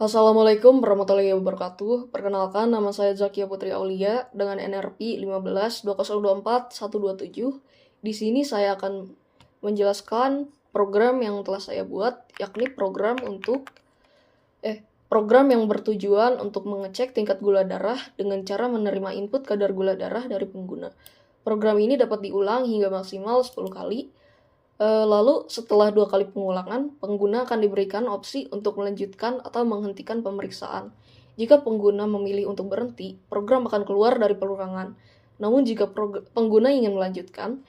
Assalamualaikum warahmatullahi wabarakatuh. Perkenalkan, nama saya Zakia Putri Aulia dengan NRP 152024-127. Di sini saya akan menjelaskan program yang telah saya buat, yakni program yang bertujuan untuk mengecek tingkat gula darah dengan cara menerima input kadar gula darah dari pengguna. Program ini dapat diulang hingga maksimal 10 kali. Lalu setelah 2 kali pengulangan, pengguna akan diberikan opsi untuk melanjutkan atau menghentikan pemeriksaan. Jika pengguna memilih untuk berhenti, program akan keluar dari pelurangan. Namun jika pengguna ingin melanjutkan,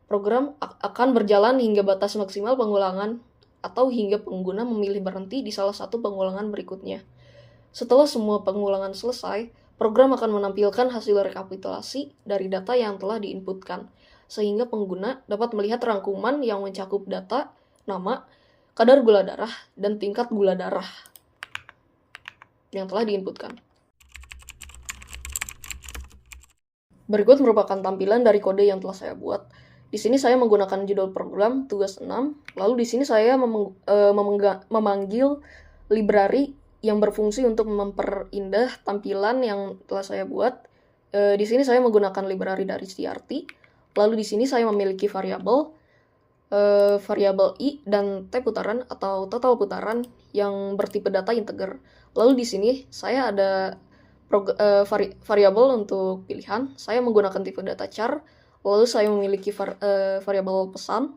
program akan berjalan hingga batas maksimal pengulangan atau hingga pengguna memilih berhenti di salah satu pengulangan berikutnya. Setelah semua pengulangan selesai, program akan menampilkan hasil rekapitulasi dari data yang telah diinputkan, sehingga pengguna dapat melihat rangkuman yang mencakup data, nama, kadar gula darah, dan tingkat gula darah yang telah diinputkan. Berikut merupakan tampilan dari kode yang telah saya buat. Di sini saya menggunakan judul program tugas 6, lalu di sini saya memanggil library yang berfungsi untuk memperindah tampilan yang telah saya buat. Di sini saya menggunakan library dari CRT. Lalu di sini saya memiliki variabel I dan T putaran atau total putaran yang bertipe data integer. Lalu di sini saya ada variabel untuk pilihan. Saya menggunakan tipe data char. Lalu saya memiliki variabel pesan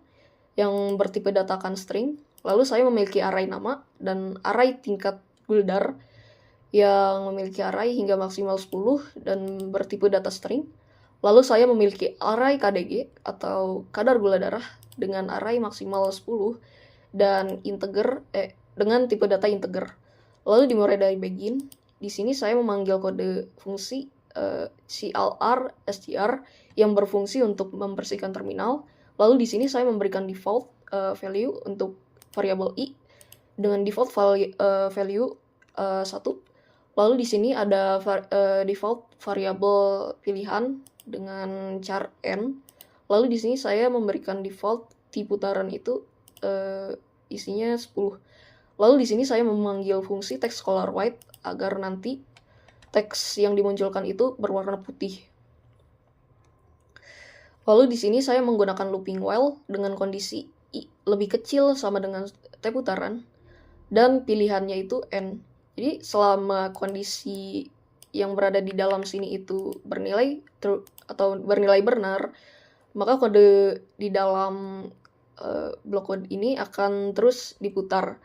yang bertipe data string. Lalu saya memiliki array nama dan array tingkat gula darah yang memiliki array hingga maksimal 10 dan bertipe data string. Lalu saya memiliki array KDG atau kadar gula darah dengan array maksimal 10 dan integer dengan tipe data integer. Lalu dimulai dari begin. Di sini saya memanggil kode fungsi clr str yang berfungsi untuk membersihkan terminal. Lalu di sini saya memberikan default value untuk variabel i dengan default value 1. Lalu di sini ada default variabel pilihan dengan char n. Lalu di sini saya memberikan default T putaran itu isinya 10. Lalu di sini saya memanggil fungsi text color white agar nanti teks yang dimunculkan itu berwarna putih. Lalu di sini saya menggunakan looping while dengan kondisi i lebih kecil sama dengan T putaran dan pilihannya itu n. Jadi selama kondisi yang berada di dalam sini itu bernilai true atau bernilai benar, maka kode di dalam blok kode ini akan terus diputar.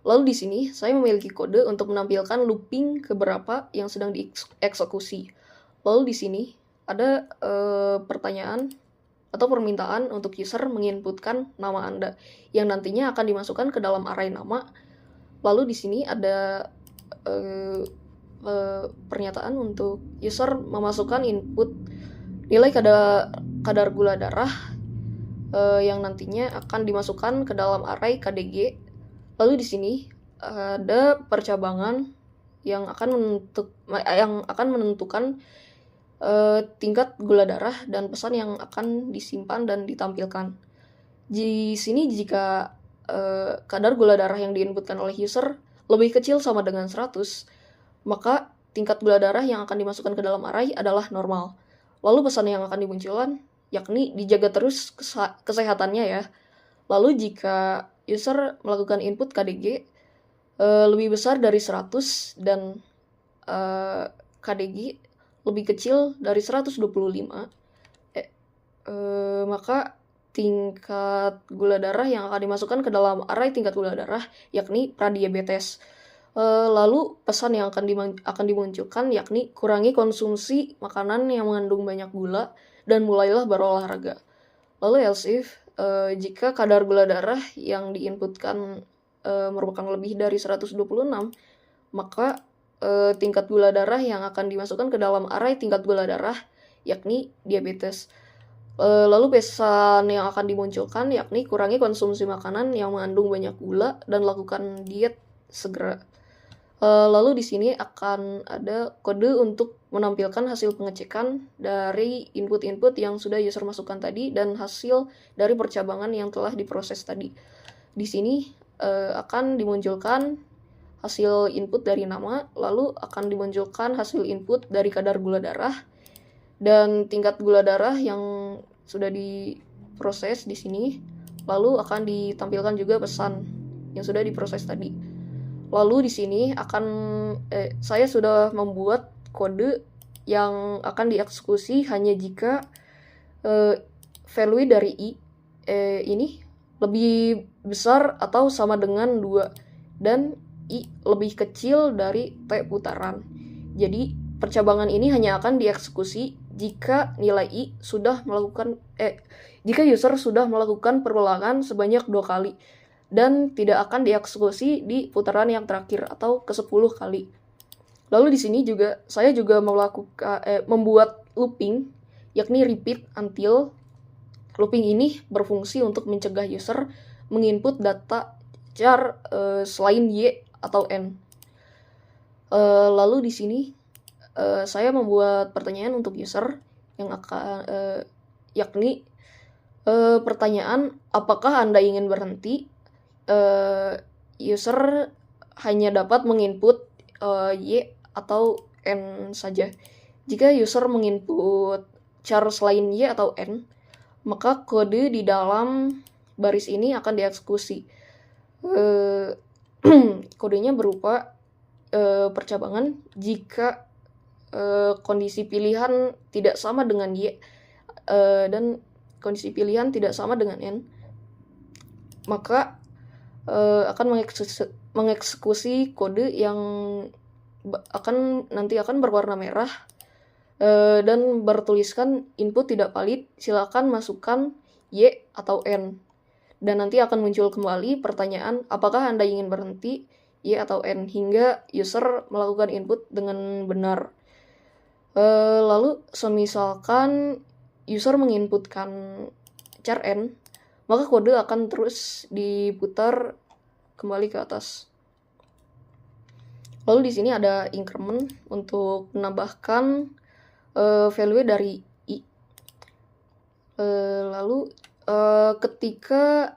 Lalu di sini saya memiliki kode untuk menampilkan looping keberapa yang sedang dieksekusi. Lalu di sini ada pertanyaan atau permintaan untuk user menginputkan nama Anda yang nantinya akan dimasukkan ke dalam array nama. Lalu di sini ada pernyataan untuk user memasukkan input nilai kadar gula darah yang nantinya akan dimasukkan ke dalam array KDG. Lalu di sini ada percabangan yang akan menentukan tingkat gula darah dan pesan yang akan disimpan dan ditampilkan. Di sini jika kadar gula darah yang diinputkan oleh user lebih kecil sama dengan 100, maka tingkat gula darah yang akan dimasukkan ke dalam array adalah normal. Lalu pesan yang akan dimunculkan yakni dijaga terus kesehatannya ya. Lalu jika user melakukan input KDG lebih besar dari 100 dan KDG lebih kecil dari 125, maka tingkat gula darah yang akan dimasukkan ke dalam array tingkat gula darah yakni pradiabetes. Lalu pesan yang akan dimunculkan yakni kurangi konsumsi makanan yang mengandung banyak gula dan mulailah berolahraga. Lalu else if jika kadar gula darah yang diinputkan merupakan lebih dari 126, maka tingkat gula darah yang akan dimasukkan ke dalam array tingkat gula darah yakni diabetes. Lalu pesan yang akan dimunculkan yakni kurangi konsumsi makanan yang mengandung banyak gula dan lakukan diet segera. Lalu di sini akan ada kode untuk menampilkan hasil pengecekan dari input-input yang sudah user masukkan tadi dan hasil dari percabangan yang telah diproses tadi. Di sini akan dimunculkan hasil input dari nama, lalu akan dimunculkan hasil input dari kadar gula darah dan tingkat gula darah yang sudah diproses di sini. Lalu akan ditampilkan juga pesan yang sudah diproses tadi. Lalu di sini saya sudah membuat kode yang akan dieksekusi hanya jika value dari i ini lebih besar atau sama dengan 2 dan i lebih kecil dari t putaran. Jadi percabangan ini hanya akan dieksekusi jika nilai i sudah melakukan jika user sudah melakukan perulangan sebanyak 2 kali dan tidak akan dieksekusi di putaran yang terakhir atau ke-10 kali. Lalu di sini juga saya juga membuat looping, yakni repeat until. Looping ini berfungsi untuk mencegah user menginput data char selain y atau n. Lalu di sini saya membuat pertanyaan untuk user yang akan yakni pertanyaan, apakah Anda ingin berhenti? User hanya dapat menginput y atau n saja. Jika user menginput char selain y atau n, maka kode di dalam baris ini akan dieksekusi. Kodenya berupa percabangan jika kondisi pilihan tidak sama dengan y dan kondisi pilihan tidak sama dengan n, maka akan mengeksekusi kode yang nanti akan berwarna merah dan bertuliskan input tidak valid, silakan masukkan y atau n. Dan nanti akan muncul kembali pertanyaan, apakah Anda ingin berhenti y atau n, hingga user melakukan input dengan benar. Lalu semisalkan user menginputkan char n, maka kode akan terus diputar kembali ke atas. Lalu di sini ada increment untuk menambahkan value dari i. Lalu ketika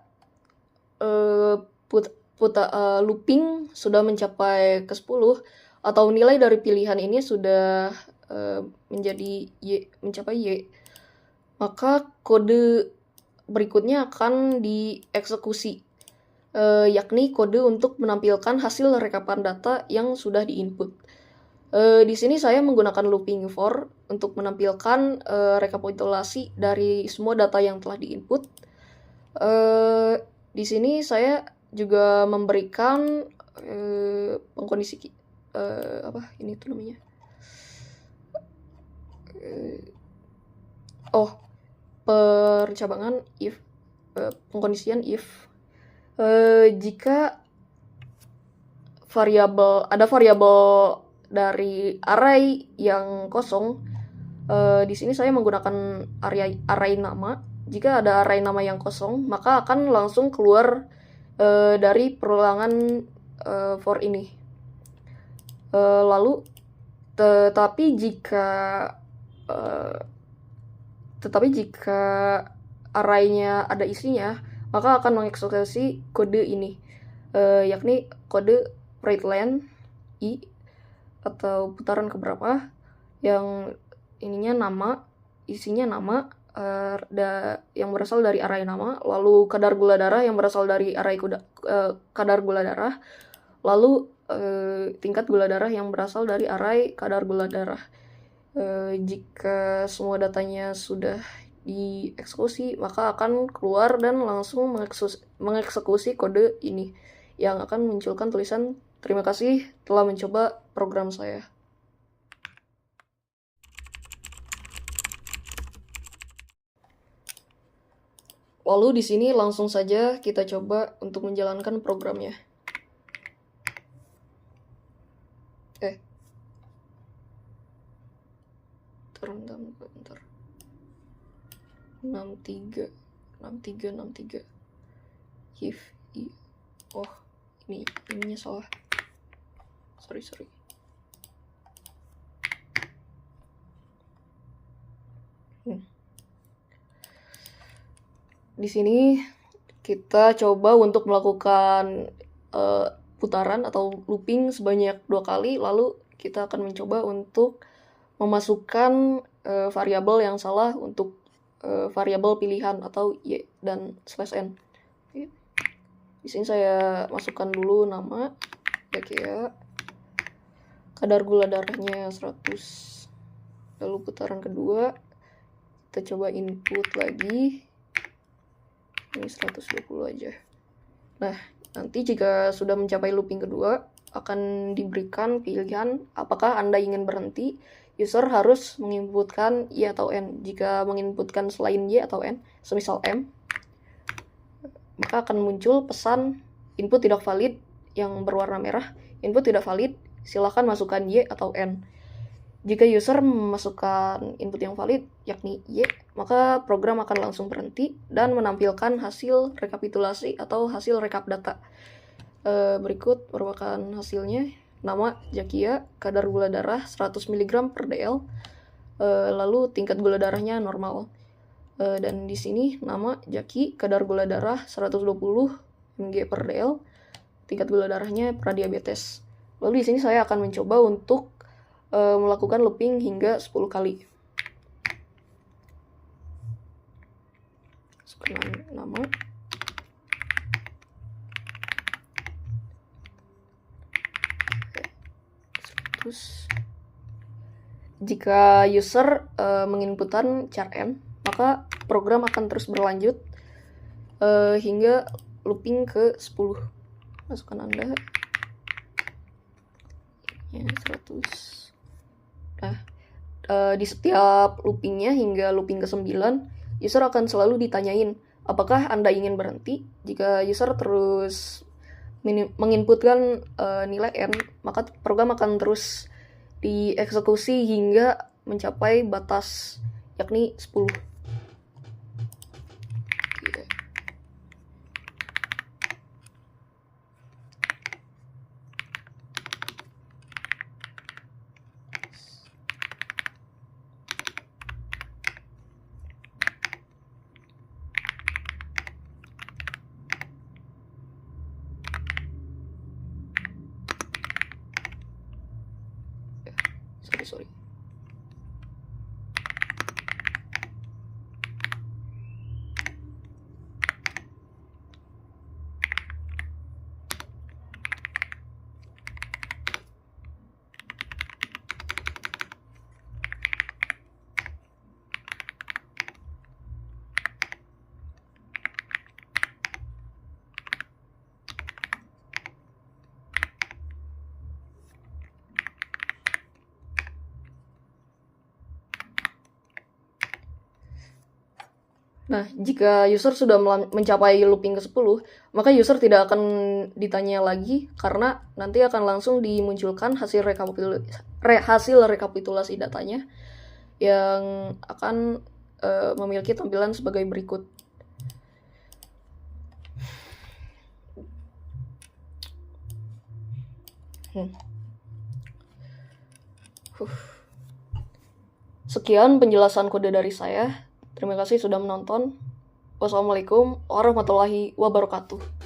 looping sudah mencapai ke-10 atau nilai dari pilihan ini sudah mencapai y, maka kode berikutnya akan dieksekusi, yakni kode untuk menampilkan hasil rekapan data yang sudah diinput. Di sini saya menggunakan looping for untuk menampilkan rekapitulasi dari semua data yang telah diinput. Di sini saya juga memberikan pengkondisi ini tuh namanya. Percabangan if, pengkondisian if jika ada variabel dari array yang kosong. Di sini saya menggunakan array nama. Jika ada array nama yang kosong, maka akan langsung keluar dari perulangan for ini. Lalu tetapi jika arraynya ada isinya, maka akan mengeksekusi kode ini, yakni kode writeLength i atau putaran keberapa, yang ininya nama, isinya nama, yang berasal dari array nama, lalu kadar gula darah yang berasal dari array kadar gula darah, lalu tingkat gula darah yang berasal dari array kadar gula darah. Jika semua datanya sudah dieksekusi, maka akan keluar dan langsung mengeksekusi kode ini yang akan munculkan tulisan terima kasih telah mencoba program saya. Lalu di sini langsung saja kita coba untuk menjalankan programnya. Bentar. 63 if i. Ininya salah. Sorry. Di sini kita coba untuk melakukan putaran atau looping sebanyak 2 kali, lalu kita akan mencoba untuk memasukkan variabel yang salah untuk variabel pilihan atau y dan /n. Di sini saya masukkan dulu nama ya, kadar gula darahnya 100. Lalu putaran kedua kita coba input lagi, ini 120 aja. Nah, nanti jika sudah mencapai looping kedua akan diberikan pilihan apakah Anda ingin berhenti. User harus menginputkan y atau n. Jika menginputkan selain y atau n, semisal m, maka akan muncul pesan input tidak valid yang berwarna merah. Input tidak valid, silakan masukkan y atau n. Jika user memasukkan input yang valid, yakni y, maka program akan langsung berhenti dan menampilkan hasil rekapitulasi atau hasil rekap data. Berikut merupakan hasilnya. Nama Zakia, kadar gula darah 100 mg per dl, lalu tingkat gula darahnya normal. Dan di sini nama Zaki, kadar gula darah 120 mg per dl, tingkat gula darahnya pradiabetes. Lalu di sini saya akan mencoba untuk melakukan looping hingga 10 kali. Masukkan nama. Terus jika user menginputkan char n, maka program akan terus berlanjut hingga looping ke 10. Masukkan Anda ya 100. Nah, di setiap loopingnya hingga looping ke 9, user akan selalu ditanyain apakah Anda ingin berhenti. Jika user terus menginputkan nilai n, maka program akan terus dieksekusi hingga mencapai batas yakni 10. Sorry. Nah, jika user sudah mencapai looping ke-10, maka user tidak akan ditanya lagi karena nanti akan langsung dimunculkan hasil rekapitulasi datanya yang akan memiliki tampilan sebagai berikut. Sekian penjelasan kode dari saya. Terima kasih sudah menonton. Wassalamualaikum warahmatullahi wabarakatuh.